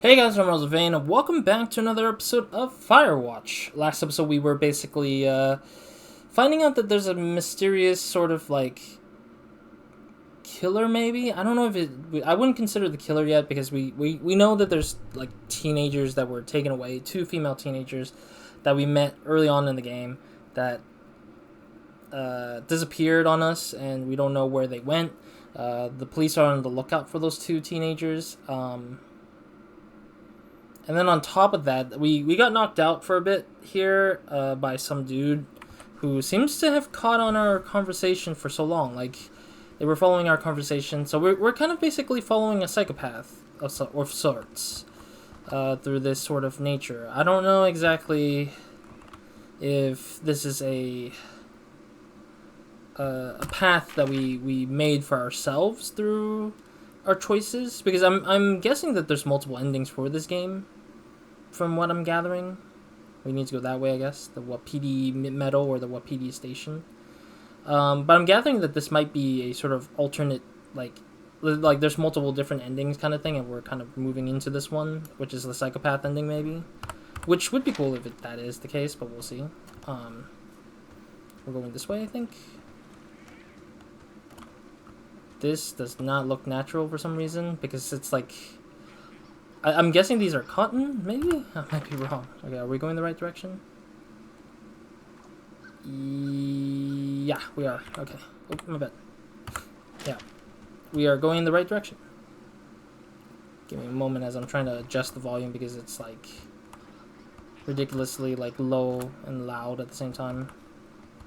Hey guys, I'm RozaldVane, and welcome back to another episode of Firewatch. Last episode we were basically finding out that there's a mysterious sort of like killer maybe? I don't know if I wouldn't consider the killer yet because we know that there's like teenagers that were taken away, two female teenagers that we met early on in the game that disappeared on us and we don't know where they went. The police are on the lookout for those two teenagers. And then on top of that, we got knocked out for a bit here by some dude who seems to have caught on our conversation for so long. Like, they were following our conversation. So we're kind of basically following a psychopath of sorts through this sort of nature. I don't know exactly if this is a path that we made for ourselves through our choices, because I'm guessing that there's multiple endings for this game. From what I'm gathering, we need to go that way, I guess. The Wapiti Meadow or the Wapiti Station. But I'm gathering that this might be a sort of alternate, like there's multiple different endings kind of thing, and we're kind of moving into this one, which is the psychopath ending maybe, which would be cool if that is the case, but we'll see. We're going this way, I think. This does not look natural for some reason, because it's like... I'm guessing these are cotton, maybe? I might be wrong. Okay, are we going the right direction? Yeah, we are. Okay. Oh, my bad. Yeah. We are going in the right direction. Give me a moment as I'm trying to adjust the volume because it's like ridiculously like low and loud at the same time.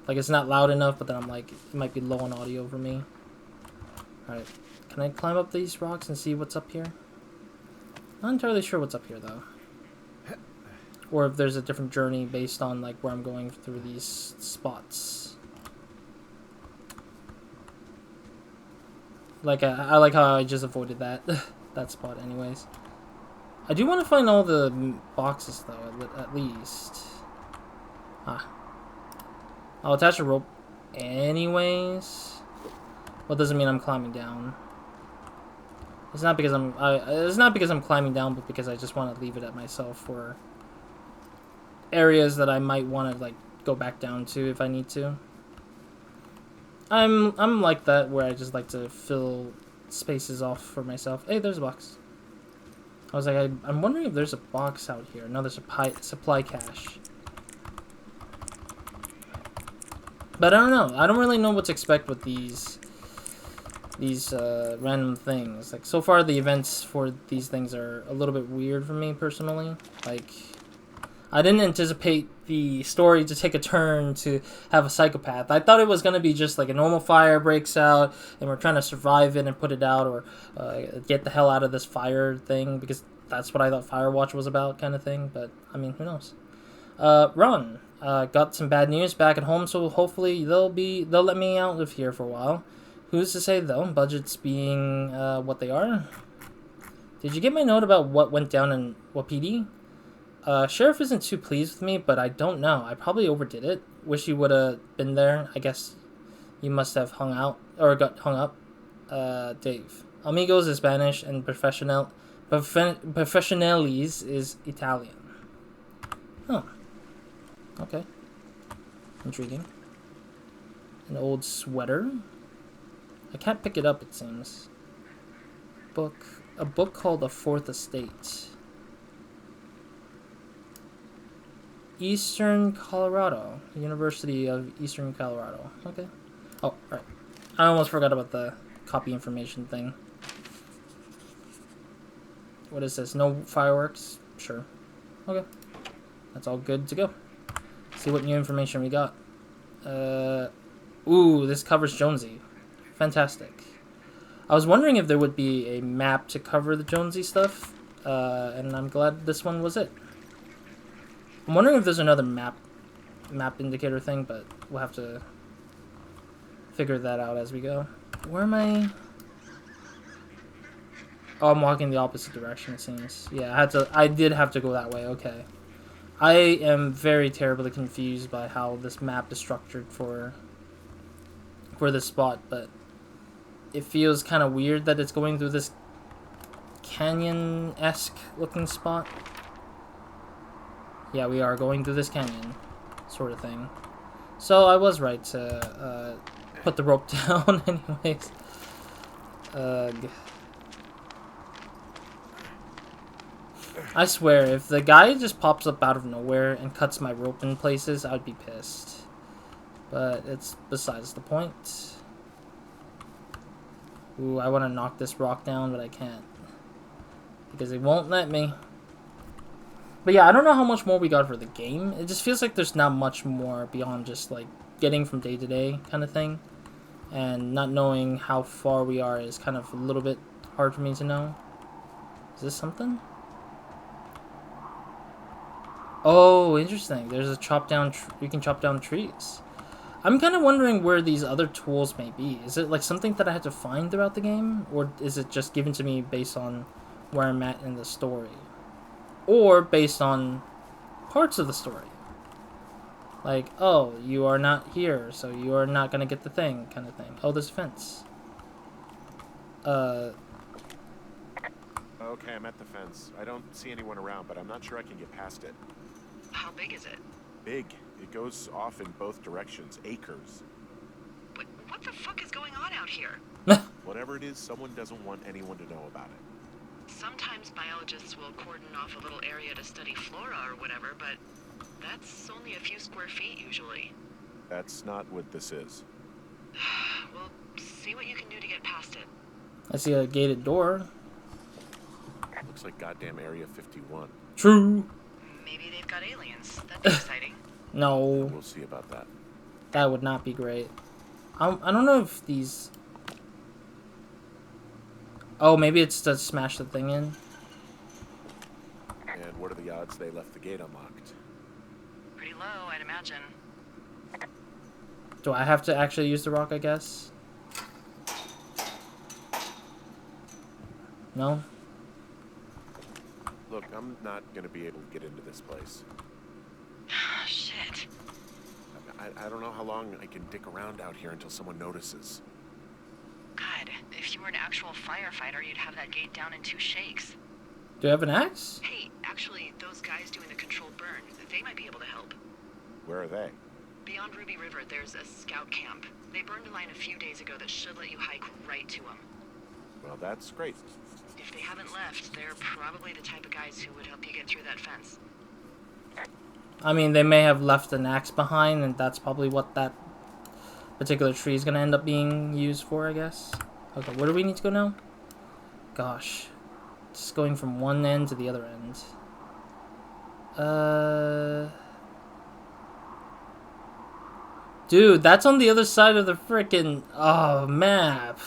Like it's not loud enough, but then I'm like, it might be low on audio for me. Alright, can I climb up these rocks and see what's up here? Not entirely sure what's up here, though. Or if there's a different journey based on like where I'm going through these spots. Like, I like how I just avoided that, that spot anyways. I do want to find all the boxes, though, at least. I'll attach a rope anyways. Well, doesn't mean I'm climbing down. It's not because I'm climbing down, but because I just want to leave it at myself for areas that I might want to like go back down to if I need to. I'm like that where I just like to fill spaces off for myself. Hey, there's a box. I was like, I'm wondering if there's a box out here, another supply cache. But I don't know. I don't really know what to expect with these random things. Like, so far the events for these things are a little bit weird for me personally. Like, I didn't anticipate the story to take a turn to have a psychopath. I thought it was going to be just like a normal fire breaks out and we're trying to survive it and put it out, or get the hell out of this fire thing, because that's what I thought Firewatch was about, kind of thing. But I mean, who knows. Ron, got some bad news back at home, so hopefully they'll let me out of here for a while. Who's to say, though, budgets being what they are? Did you get my note about what went down in Wapiti? Sheriff isn't too pleased with me, but I don't know. I probably overdid it. Wish you would have been there. I guess you must have hung out, or got hung up. Dave. Amigos is Spanish, and professionales is Italian. Oh. Okay. Intriguing. An old sweater. I can't pick it up, it seems. A book called The Fourth Estate. Eastern Colorado. University of Eastern Colorado. Okay. Oh, right. I almost forgot about the copy information thing. What is this? No fireworks? Sure. Okay. That's all good to go. See what new information we got. Ooh, this covers Jonesy. Fantastic. I was wondering if there would be a map to cover the Jonesy stuff, and I'm glad this one was it. I'm wondering if there's another map indicator thing, but we'll have to figure that out as we go. Where am I? Oh, I'm walking the opposite direction, it seems. Yeah, I did have to go that way, okay. I am very terribly confused by how this map is structured for this spot, but it feels kind of weird that it's going through this canyon-esque looking spot. Yeah, we are going through this canyon, sort of thing. So I was right to put the rope down anyways. Ugh. I swear, if the guy just pops up out of nowhere and cuts my rope in places, I'd be pissed. But it's besides the point. Ooh, I want to knock this rock down, but I can't. Because it won't let me. But yeah, I don't know how much more we got for the game. It just feels like there's not much more beyond just like getting from day to day kind of thing. And not knowing how far we are is kind of a little bit hard for me to know. Is this something? Oh, interesting. There's a chop down. You can chop down trees. I'm kind of wondering where these other tools may be. Is it like something that I had to find throughout the game, or is it just given to me based on where I'm at in the story, or based on parts of the story? Like, oh, you are not here, so you are not gonna get the thing, kind of thing. Oh, there's a fence. Okay, I'm at the fence. I don't see anyone around, but I'm not sure I can get past it. How big is it? Big. It goes off in both directions. Acres. What the fuck is going on out here? Whatever it is, someone doesn't want anyone to know about it. Sometimes biologists will cordon off a little area to study flora or whatever, but that's only a few square feet usually. That's not what this is. Well, see what you can do to get past it. I see a gated door. Looks like goddamn Area 51. True. Maybe they've got aliens. That'd be exciting. No. We'll see about that. That would not be great. I don't know if these... Oh, maybe it's to smash the thing in. And what are the odds they left the gate unlocked? Pretty low, I'd imagine. Do I have to actually use the rock, I guess? No? Look, I'm not gonna be able to get into this place. Shit. I don't know how long I can dick around out here until someone notices. God, if you were an actual firefighter, you'd have that gate down in 2 shakes. Do you have an axe? Hey, actually, those guys doing the controlled burn, they might be able to help. Where are they? Beyond Ruby River, there's a scout camp. They burned a line a few days ago that should let you hike right to them. Well, that's great. If they haven't left, they're probably the type of guys who would help you get through that fence. I mean, they may have left an axe behind, and that's probably what that particular tree is going to end up being used for, I guess. Okay, where do we need to go now? Gosh. Just going from one end to the other end. Dude, that's on the other side of the frickin'... Oh, map.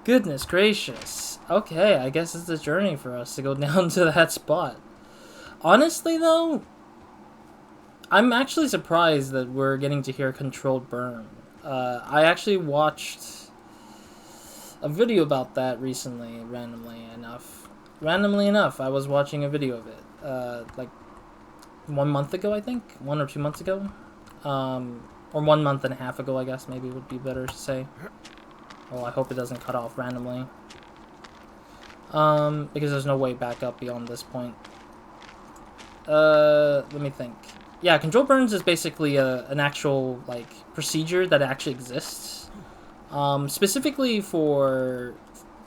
Goodness gracious. Okay, I guess it's a journey for us to go down to that spot. Honestly, though, I'm actually surprised that we're getting to hear controlled burn. I actually watched a video about that recently, randomly enough. Randomly enough, I was watching a video of it. Like 1 month ago, I think? 1 or 2 months ago? Or 1 month and a half ago, I guess, maybe would be better to say. Oh, I hope it doesn't cut off randomly. Because there's no way back up beyond this point. Let me think. Yeah, control burns is basically an actual, like, procedure that actually exists. Specifically for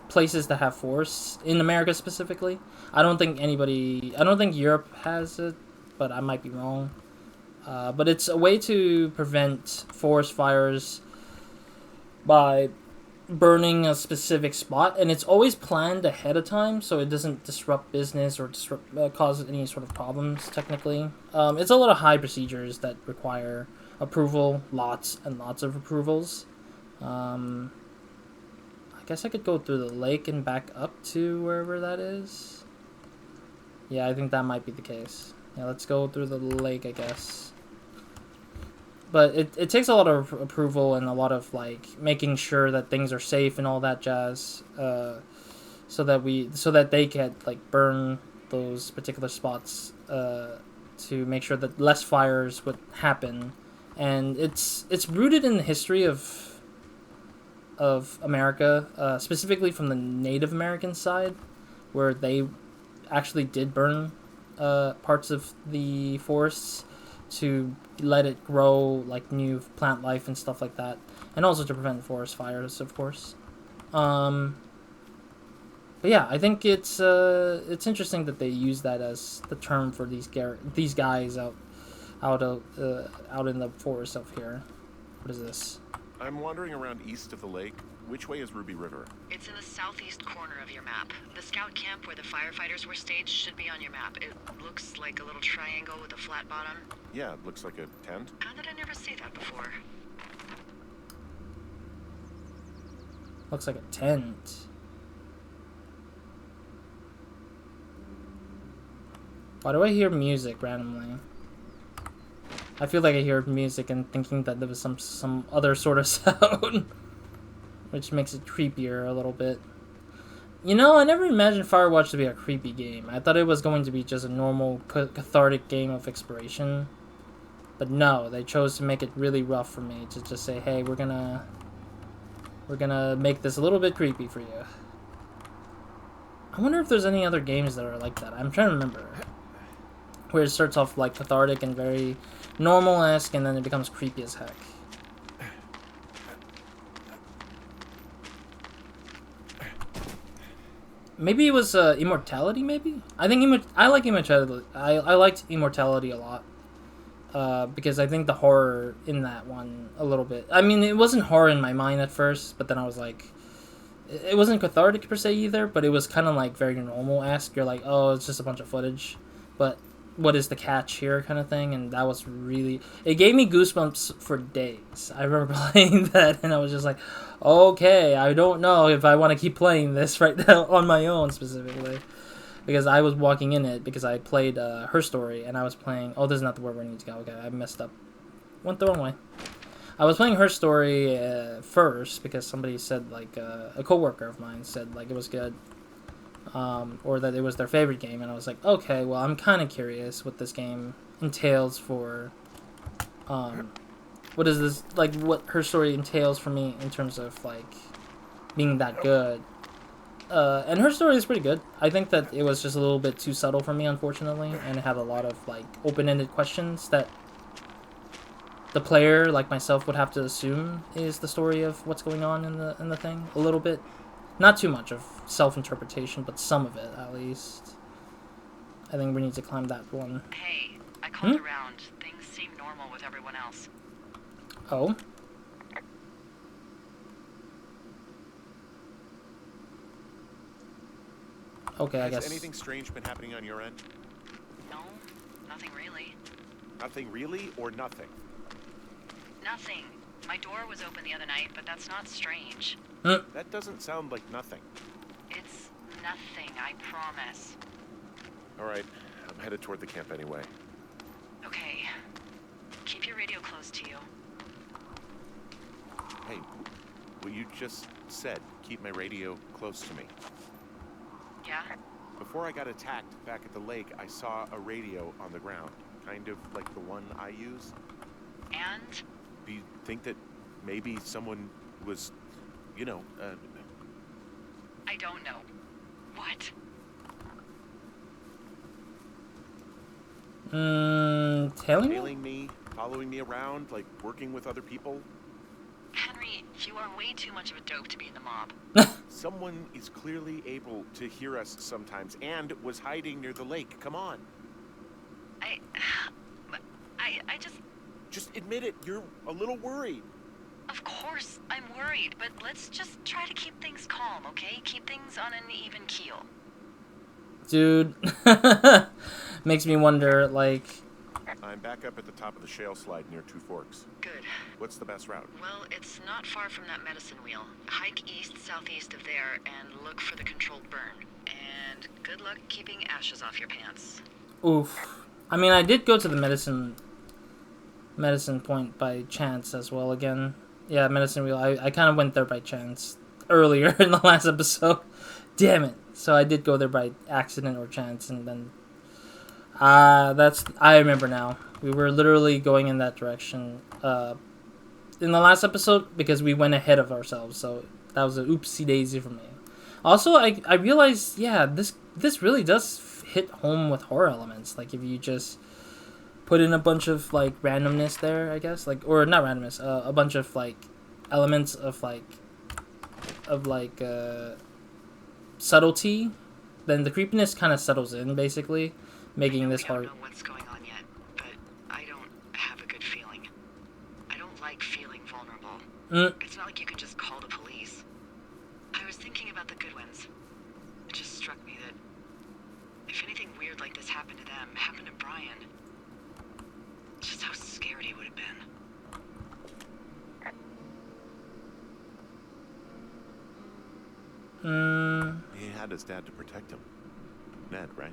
places that have forests. In America, specifically. I don't think Europe has it, but I might be wrong. But it's a way to prevent forest fires by burning a specific spot, and it's always planned ahead of time so it doesn't disrupt business or cause any sort of problems, technically. It's a lot of high procedures that require approval, lots and lots of approvals. I guess I could go through the lake and back up to wherever that is. Yeah, I think that might be the case. Yeah, let's go through the lake, I guess. But it takes a lot of approval and a lot of, like, making sure that things are safe and all that jazz, so that they can, like, burn those particular spots, to make sure that less fires would happen. And it's rooted in the history of America, specifically from the Native American side, where they actually did burn parts of the forests to let it grow like new plant life and stuff like that, and also to prevent forest fires, of course. But yeah, I think it's interesting that they use that as the term for these guys out in the forest up here. What is this? I'm wandering around east of the lake. Which way is Ruby River? It's in the southeast corner of your map. The scout camp where the firefighters were staged should be on your map. It looks like a little triangle with a flat bottom. Yeah, it looks like a tent. How did I never see that before? Looks like a tent. Why do I hear music randomly? I feel like I hear music and thinking that there was some other sort of sound. Which makes it creepier a little bit. You know, I never imagined Firewatch to be a creepy game. I thought it was going to be just a normal cathartic game of exploration. But no, they chose to make it really rough for me. To just say, hey, we're gonna make this a little bit creepy for you. I wonder if there's any other games that are like that. I'm trying to remember. Where it starts off like cathartic and very normal-esque, and then it becomes creepy as heck. Maybe it was Immortality, maybe? I think I like Immortality. I liked Immortality a lot. Because I think the horror in that one a little bit. I mean, it wasn't horror in my mind at first, but then I was like... It wasn't cathartic per se either, but it was kind of like very normal-esque. You're like, oh, it's just a bunch of footage. But what is the catch here kind of thing? And that was really... It gave me goosebumps for days. I remember playing that, and I was just like... Okay, I don't know if I want to keep playing this right now on my own specifically. Because I was walking in it because I played Her Story and I was playing... Oh, this is not the word where I need to go. Okay, I messed up. Went the wrong way. I was playing Her Story first because somebody said, like, a coworker of mine said, like, it was good. Or that it was their favorite game. And I was like, okay, well, I'm kind of curious what this game entails for... what is this, like, what Her Story entails for me in terms of, like, being that good. And Her Story is pretty good. I think that it was just a little bit too subtle for me, unfortunately, and it had a lot of, like, open-ended questions that the player, like myself, would have to assume is the story of what's going on in the thing, a little bit. Not too much of self-interpretation, but some of it, at least. I think we need to climb that one. Hey, I called around. Things seem normal with everyone else. Oh? Okay, I guess. Has anything strange been happening on your end? No, nothing really. Nothing really, or nothing? Nothing. My door was open the other night, but that's not strange. That doesn't sound like nothing. It's nothing, I promise. Alright, I'm headed toward the camp anyway. Okay. Keep your radio close to you. Hey, what you just said, keep my radio close to me. Yeah? Before I got attacked back at the lake, I saw a radio on the ground. Kind of like the one I use. And? Do you think that maybe someone was, you know, I don't know. What? tailing me, following me around, like working with other people? Henry, you are way too much of a dope to be in the mob. Someone is clearly able to hear us sometimes and was hiding near the lake. Come on. I just... Just admit it. You're a little worried. Of course, I'm worried, but let's just try to keep things calm, okay? Keep things on an even keel. Dude. Makes me wonder, like... I'm back up at the top of the shale slide near Two Forks. Good. What's the best route? Well, it's not far from that medicine wheel. Hike east-southeast of there and look for the controlled burn. And good luck keeping ashes off your pants. Oof. I mean, I did go to the medicine point by chance as well again. Yeah, medicine wheel. I kind of went there by chance earlier in the last episode. Damn it. So I did go there by accident or chance, and then... I remember now. We were literally going in that direction in the last episode because we went ahead of ourselves, so that was an oopsie daisy for me. Also, I realized, yeah, this really does hit home with horror elements. Like if you just put in a bunch of like randomness there, I guess, like, or not randomness, a bunch of like elements of subtlety, then the creepiness kind of settles in, basically, making this hard. I don't know what's going on yet, but I don't have a good feeling. I don't like feeling vulnerable. It's not like you can just call the police. I was thinking about the Goodwins. It just struck me that if anything weird like this happened to them, happened to Brian, just how scared he would have been. He had his dad to protect him. Ned, right?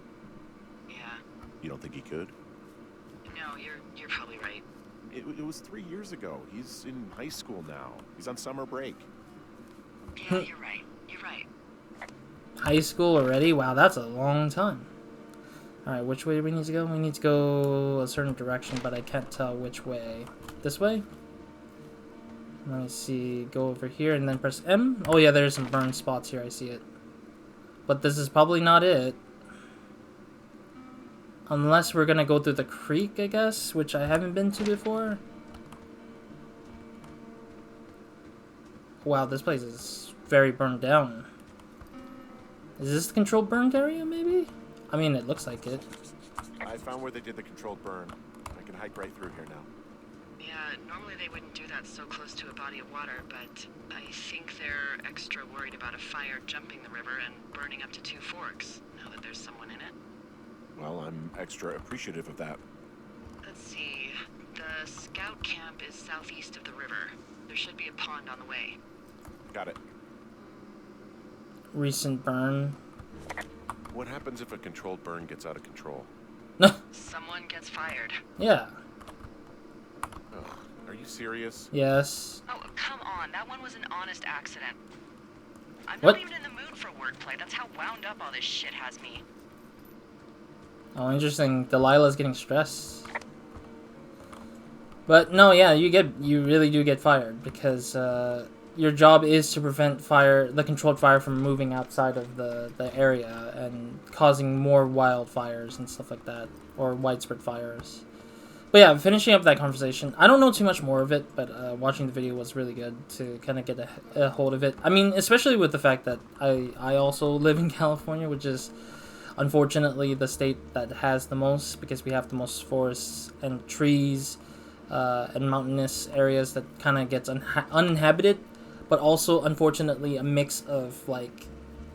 Yeah. You don't think he could? No, you're probably right. It was 3 years ago. He's in high school now. He's on summer break. Yeah, you're right. You're right. High school already? Wow, that's a long time. Alright, which way do we need to go? We need to go a certain direction, but I can't tell which way. This way? Let me see. Go over here and then press M. Oh yeah, there's some burn spots here. I see it. But this is probably not it. Unless we're gonna go through the creek, I guess, which I haven't been to before. Wow, this place is very burned down. Is this the controlled burned area, maybe? I mean, it looks like it. I found where they did the controlled burn. I can hike right through here now. Yeah, normally they wouldn't do that so close to a body of water, but I think they're extra worried about a fire jumping the river and burning up to 2 forks, now that there's someone in it. Well, I'm extra appreciative of that. Let's see. The scout camp is southeast of the river. There should be a pond on the way. Got it. Recent burn. What happens if a controlled burn gets out of control? Someone gets fired. Yeah. Ugh, are you serious? Yes. Oh, come on. That one was an honest accident. I'm What? not even in the mood for wordplay. That's how wound up all this shit has me. Oh, interesting. Delilah's getting stressed. But no, yeah, you really do get fired because your job is to prevent the controlled fire from moving outside of the area and causing more wildfires and stuff like that, or widespread fires. But yeah, finishing up that conversation, I don't know too much more of it, but watching the video was really good to kind of get a hold of it. I mean, especially with the fact that I also live in California, which is unfortunately the state that has the most, because we have the most forests and trees and mountainous areas that kind of gets uninhabited, but also unfortunately a mix of like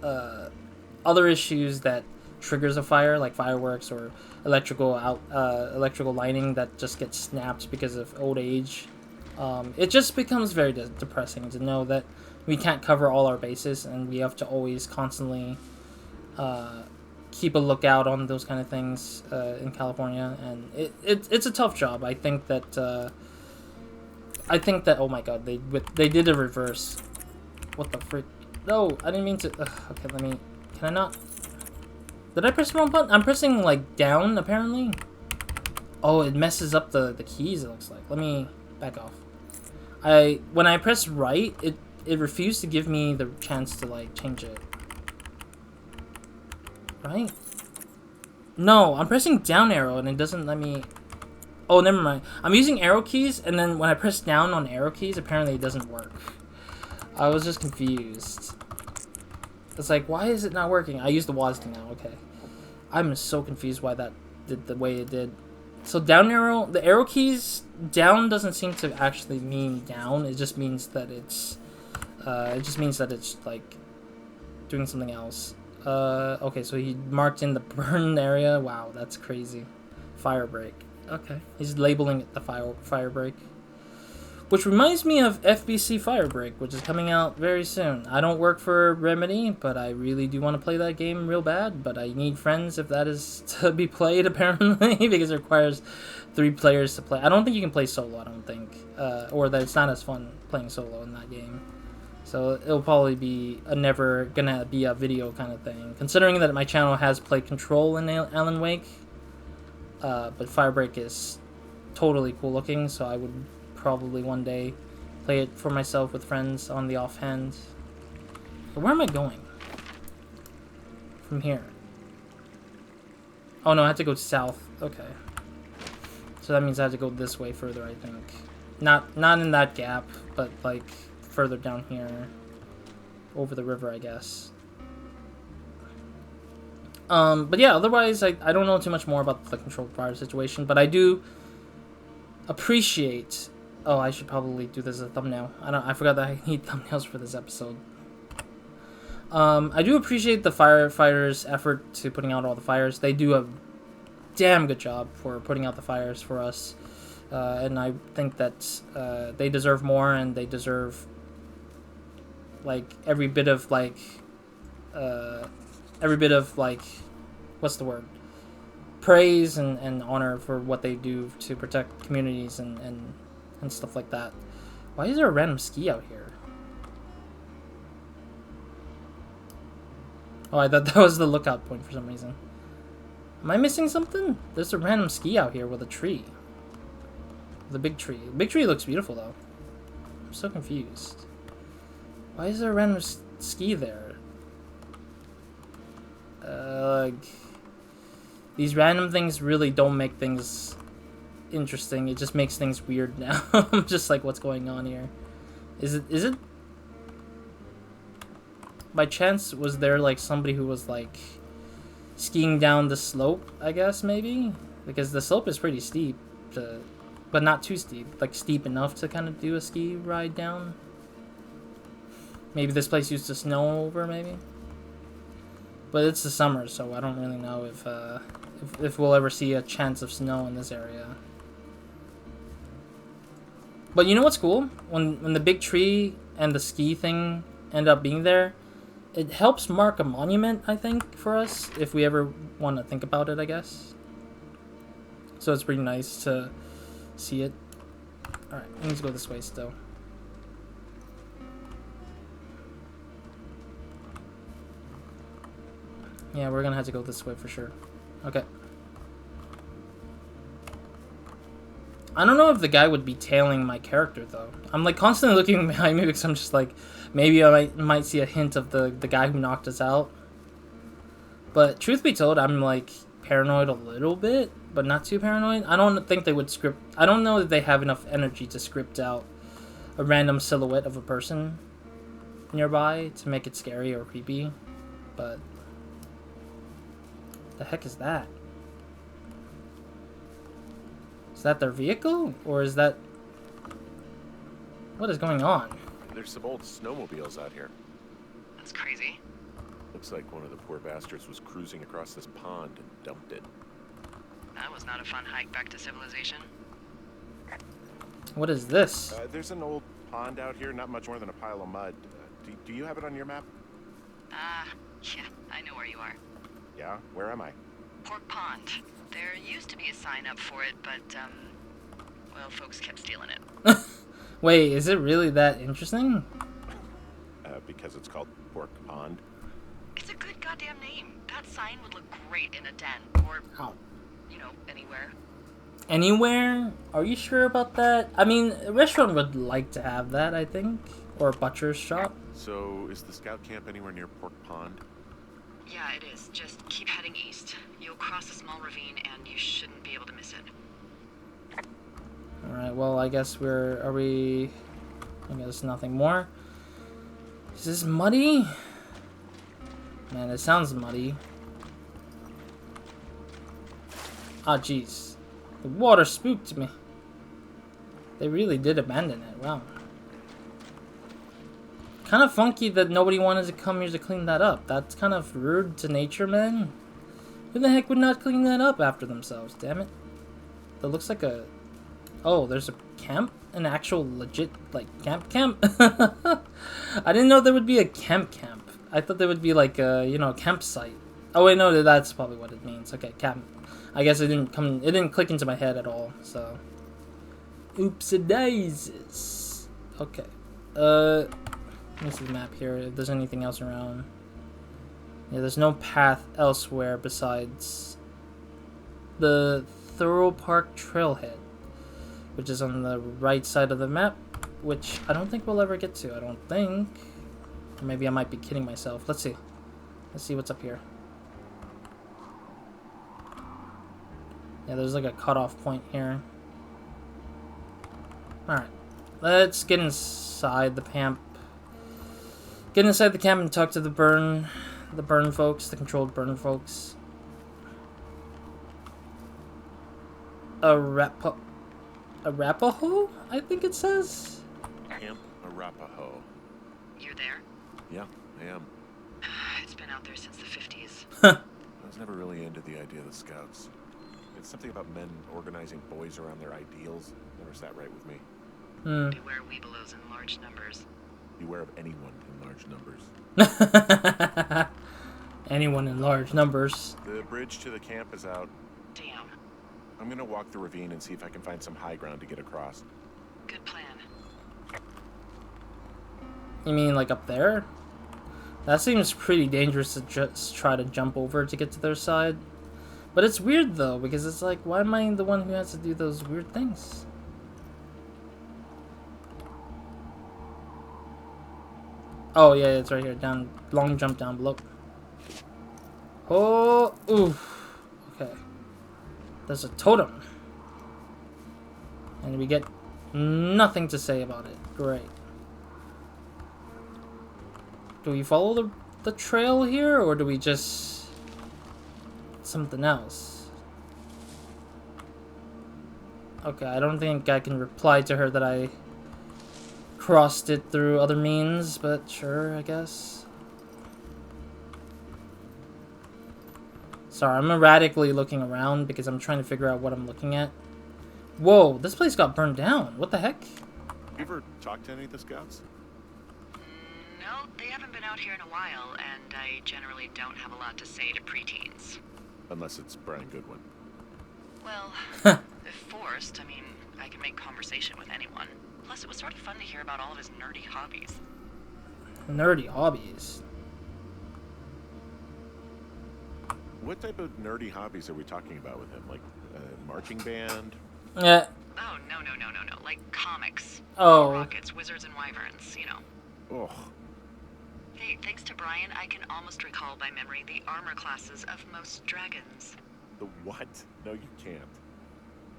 other issues that triggers a fire, like fireworks or electrical lighting that just gets snapped because of old age. It just becomes very depressing to know that we can't cover all our bases and we have to always constantly keep a lookout on those kind of things in California, and it's a tough job. I think that oh my god, they did a reverse. What the frick? No, I didn't mean to. Okay, can I not? Did I press the wrong button? I'm pressing like down apparently. Oh, it messes up the keys, it looks like. Let me back off. When I press right, it refused to give me the chance to like change it. Right? No, I'm pressing down arrow and it doesn't let me... Oh, never mind. I'm using arrow keys, and then when I press down on arrow keys, apparently it doesn't work. I was just confused. It's like, why is it not working? I use the WASD now, okay. I'm so confused why that did the way it did. So down arrow, the arrow keys, down doesn't seem to actually mean down. It just means that it's like doing something else. Okay, so he marked in the burned area. Wow, that's crazy. Fire break. Okay, he's labeling it the fire break. Which reminds me of FBC Firebreak, which is coming out very soon. I don't work for Remedy, but I really do want to play that game real bad. But I need friends if that is to be played, apparently, because it requires 3 players to play. I don't think you can play solo, I don't think. Or that it's not as fun playing solo in that game. So it'll probably be never gonna be a video kind of thing. Considering that my channel has played Control in Alan Wake. But Firebreak is totally cool looking, so I would probably one day play it for myself with friends on the offhand. But where am I going? From here. Oh no, I have to go south. Okay. So that means I have to go this way further, I think. Not in that gap, but like further down here. Over the river, I guess. But yeah, otherwise I don't know too much more about the controlled fire situation, but I do appreciate... Oh, I should probably do this as a thumbnail. I forgot that I need thumbnails for this episode. I do appreciate the firefighters' effort to putting out all the fires. They do a damn good job for putting out the fires for us. And I think that they deserve more, and they deserve like every bit of what's the word? Praise and honor for what they do to protect communities and stuff like that. Why is there a random ski out here? Oh, I thought that was the lookout point for some reason. Am I missing something? There's a random ski out here with a tree. The big tree. The big tree looks beautiful though. I'm so confused. Why is there a random ski there? Like, these random things really don't make things interesting. It just makes things weird now. I'm just like, what's going on here? Is it by chance, was there like somebody who was like skiing down the slope, I guess, maybe? Because the slope is pretty steep, but not too steep. Like steep enough to kind of do a ski ride down. Maybe this place used to snow over, maybe? But it's the summer, so I don't really know if we'll ever see a chance of snow in this area. But you know what's cool? When the big tree and the ski thing end up being there, it helps mark a monument, I think, for us, if we ever want to think about it, I guess. So it's pretty nice to see it. Alright, I need to go this way still. Yeah, we're gonna have to go this way for sure. Okay. I don't know if the guy would be tailing my character, though. I'm, like, constantly looking behind me because I'm just like, maybe I might see a hint of the guy who knocked us out. But, truth be told, I'm, like, paranoid a little bit, but not too paranoid. I don't think they would script... I don't know that they have enough energy to script out a random silhouette of a person nearby to make it scary or creepy. But... the heck is that? Is that their vehicle? Or is that... what is going on? There's some old snowmobiles out here. That's crazy. Looks like one of the poor bastards was cruising across this pond and dumped it. That was not a fun hike back to civilization. What is this? There's an old pond out here, not much more than a pile of mud. Do you have it on your map? Yeah, I know where you are. Yeah? Where am I? Pork Pond. There used to be a sign up for it, but, well, folks kept stealing it. Wait, is it really that interesting? Because it's called Pork Pond. It's a good goddamn name. That sign would look great in a den, or, you know, anywhere. Anywhere? Are you sure about that? I mean, a restaurant would like to have that, I think. Or a butcher's shop. So, is the scout camp anywhere near Pork Pond? Yeah, it is. Just keep heading east. You'll cross a small ravine, and you shouldn't be able to miss it. Alright, well, I guess I guess nothing more. Is this muddy? Man, it sounds muddy. Ah, jeez. The water spooked me. They really did abandon it, wow. Kind of funky that nobody wanted to come here to clean that up. That's kind of rude to nature, man. Who the heck would not clean that up after themselves, damn it? That looks like a... oh, there's a camp? An actual legit, like, camp? I didn't know there would be a camp. I thought there would be, like, a, you know, campsite. Oh, wait, no, that's probably what it means. Okay, camp. I guess it didn't click into my head at all, so... oopsie-daisies. Okay. Let me see the map here, if there's anything else around. Yeah, there's no path elsewhere besides the Thorough Park Trailhead, which is on the right side of the map, which I don't think we'll ever get to, I don't think. Or maybe I might be kidding myself. Let's see. Let's see what's up here. Yeah, there's like a cutoff point here. Alright. Let's get inside the camp. Get inside the camp and talk to the burn folks, the controlled burn folks. Arapaho, I think it says. Camp Arapaho. You're there? Yeah, I am. It's been out there since the 50s. I was never really into the idea of the Scouts. It's something about men organizing boys around their ideals. Never sat right with me. Beware weebelows in large numbers. Beware of anyone in large numbers. Anyone in large numbers. The bridge to the camp is out. Damn. I'm gonna walk the ravine and see if I can find some high ground to get across. Good plan. You mean like up there? That seems pretty dangerous to just try to jump over to get to their side. But it's weird though, because it's like, why am I the one who has to do those weird things? Oh yeah, it's right here. Down, long jump down below. Oh, oof. Okay. There's a totem. And we get nothing to say about it. Great. Do we follow the trail here, or do we just something else? Okay, I don't think I can reply to her that I crossed it through other means, but sure, I guess. Sorry, I'm erratically looking around because I'm trying to figure out what I'm looking at. Whoa, this place got burned down. What the heck? You ever talked to any of the Scouts? No, they haven't been out here in a while, and I generally don't have a lot to say to preteens. Unless it's Brian Goodwin. Well, if forced, I mean, I can make conversation with anyone. Plus, it was sort of fun to hear about all of his nerdy hobbies. Nerdy hobbies? What type of nerdy hobbies are we talking about with him? Like marching band? Yeah. Oh, no. Like comics. Oh. Rockets, wizards, and wyverns, you know. Ugh. Hey, thanks to Brian, I can almost recall by memory the armor classes of most dragons. The what? No, you can't.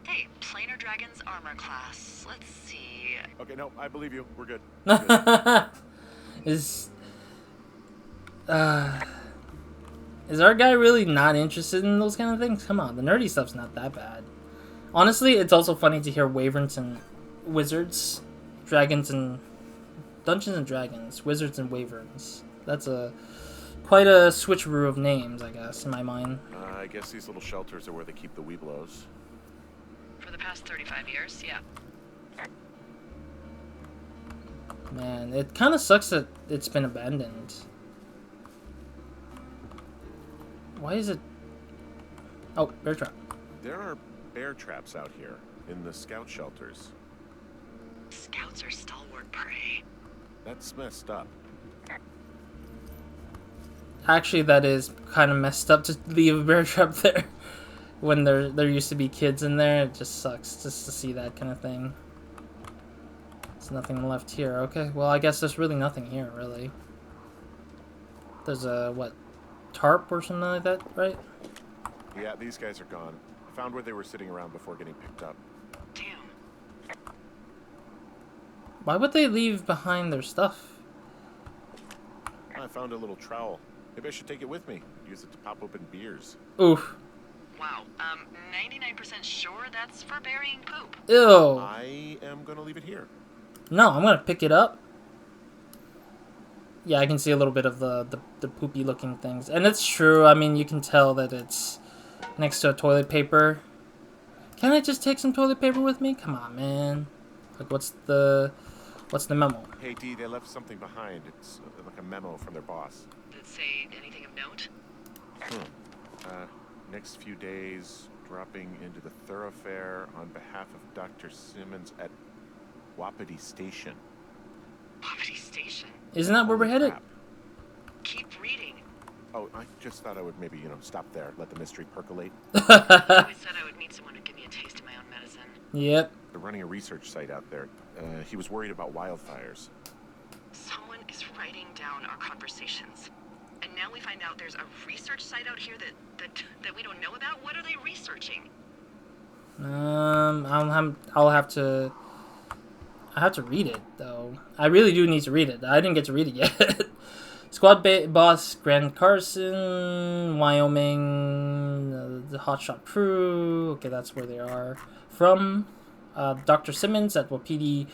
Hey, planar dragon's armor class. Let's see. Okay, no, I believe you. We're good. Is our guy really not interested in those kind of things? Come on, the nerdy stuff's not that bad. Honestly, it's also funny to hear wyverns and wizards, dragons and Dungeons and Dragons, wizards and wyverns. That's quite a switcheroo of names, I guess, in my mind. I guess these little shelters are where they keep the weeblos. For the past 35 years, yeah. Man, it kind of sucks that it's been abandoned. Why is it... Oh, bear trap. There are bear traps out here in the scout shelters. Scouts are stalwart prey. That's messed up. Actually, that is kind of messed up to leave a bear trap there. When there used to be kids in there, it just sucks just to see that kind of thing. There's nothing left here. Okay, well, I guess there's really nothing here, really. There's a, what, tarp or something like that, right? Yeah, these guys are gone. I found where they were sitting around before getting picked up. Damn. Why would they leave behind their stuff? I found a little trowel. Maybe I should take it with me. Use it to pop open beers. Oof. Wow, 99% sure that's for burying poop. Ew. I am gonna leave it here. No, I'm gonna pick it up. Yeah, I can see a little bit of the poopy looking things. And it's true, I mean, you can tell that it's next to a toilet paper. Can I just take some toilet paper with me? Come on, man. Like, what's the memo? Hey, Dee, they left something behind. It's like a memo from their boss. Did it say anything of note? Next few days, dropping into the thoroughfare on behalf of Dr. Simmons at Wapiti Station. Wapiti Station? Isn't that where we're headed? Crap. Keep reading. Oh, I just thought I would maybe, stop there, let the mystery percolate. I always said I would meet someone who'd give me a taste of my own medicine. Yep. They're running a research site out there. He was worried about wildfires. Someone is writing down our conversations. And now we find out there's a research site out here that we don't know about? What are they researching? I'll have to. I have to read it though. I really do need to read it. I didn't get to read it yet. Squad boss Grant Carson, Wyoming, the hotshot crew. Okay, that's where they are from. Dr. Simmons at Wapiti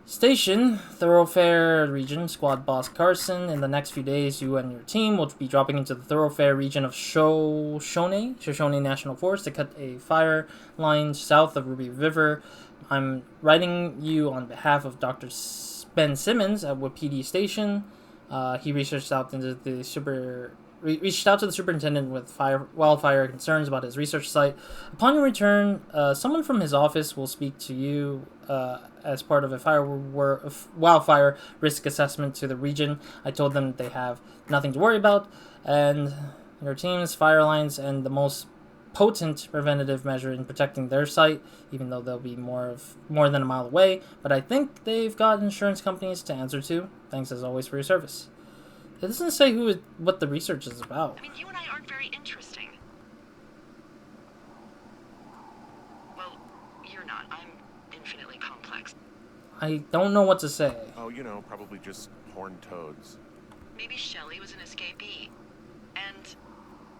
Station, Thoroughfare region. Squad boss Carson. In the next few days, you and your team will be dropping into the Thoroughfare region of Shoshone National Forest to cut a fire line south of Ruby River. I'm writing you on behalf of Dr. Ben Simmons at Wapiti Station. He reached out to the superintendent with wildfire concerns about his research site. Upon your return, someone from his office will speak to you as part of a wildfire risk assessment to the region. I told them they have nothing to worry about, and your team's fire lines and the most potent preventative measure in protecting their site, even though they'll be more than a mile away. But I think they've got insurance companies to answer to. Thanks as always for your service. It doesn't say what the research is about. I mean, you and I aren't very interesting. Well, you're not. I'm infinitely complex. I don't know what to say. Oh, probably just horned toads. Maybe Shelley was an escapee. And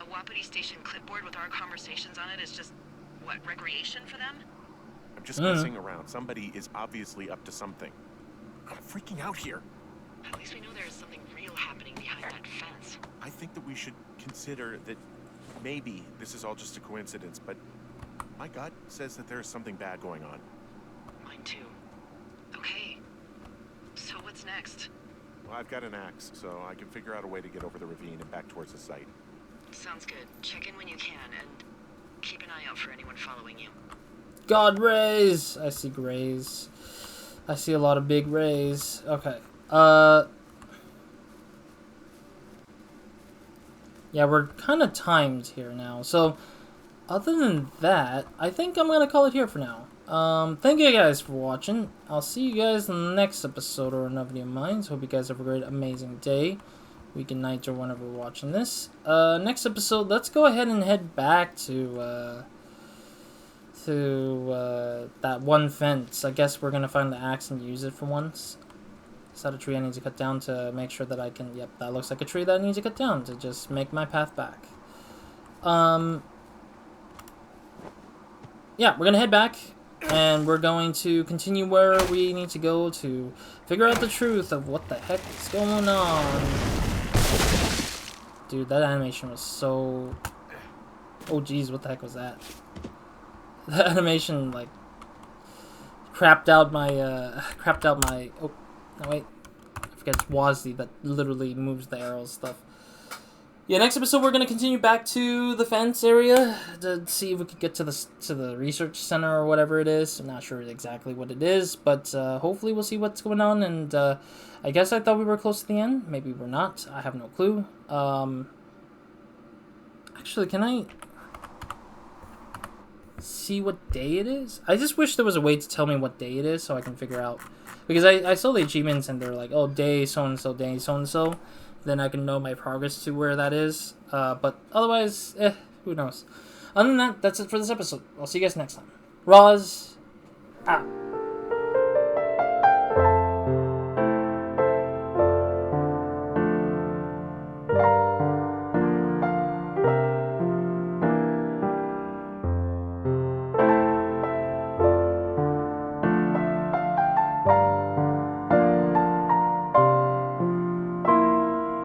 a Wapiti Station clipboard with our conversations on it is just, recreation for them? I'm just messing around. Somebody is obviously up to something. I'm freaking out here. At least we know there's something real happening behind that fence. I think that we should consider that maybe this is all just a coincidence, but my gut says that there is something bad going on. Mine too. Okay. So what's next? Well, I've got an axe, so I can figure out a way to get over the ravine and back towards the site. Sounds good. Check in when you can, and keep an eye out for anyone following you. God rays! I see grays. I see a lot of big rays. Okay. Yeah, we're kind of timed here now. So, other than that, I think I'm going to call it here for now. Thank you guys for watching. I'll see you guys in the next episode or another video of mine. Hope you guys have a great, amazing day. Week and night or whenever we're watching this. Next episode, let's go ahead and head back to that one fence. I guess we're going to find the axe and use it for once. Is that a tree I need to cut down to make sure that I can... Yep, that looks like a tree that I need to cut down to just make my path back. Yeah, we're going to head back, and we're going to continue where we need to go to figure out the truth of what the heck is going on. Dude, that animation was so... Oh, geez, what the heck was that? That animation, like, crapped out my... Oh, no, wait. I forget it's Wazzy that literally moves the arrows stuff. Yeah, next episode we're going to continue back to the fence area to see if we could get to the research center or whatever it is. I'm not sure exactly what it is, but hopefully we'll see what's going on. And I guess I thought we were close to the end. Maybe we're not. I have no clue. Actually, can I see what day it is? I just wish there was a way to tell me what day it is so I can figure out. Because I saw the achievements and they're like, oh, day so-and-so, day so-and-so. Then I can know my progress to where that is. But otherwise, who knows. Other than that, that's it for this episode. I'll see you guys next time. Roz, out.